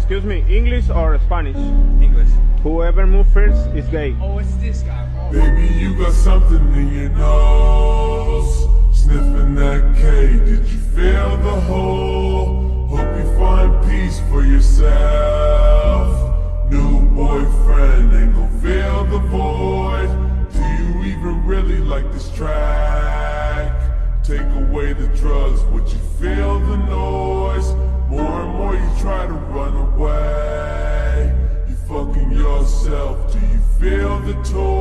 Excuse me, English or Spanish? English. Whoever moves first is gay. Oh, it's this guy. Oh. Baby, you got something in your nose. Sniffing that K, did you feel the hole? Hope you find peace for yourself. New boyfriend ain't gon' fill the void. Do you even really like this track? Take away the drugs, would you feel the noise? More and more you try to run away. You fucking yourself, do you feel the toll?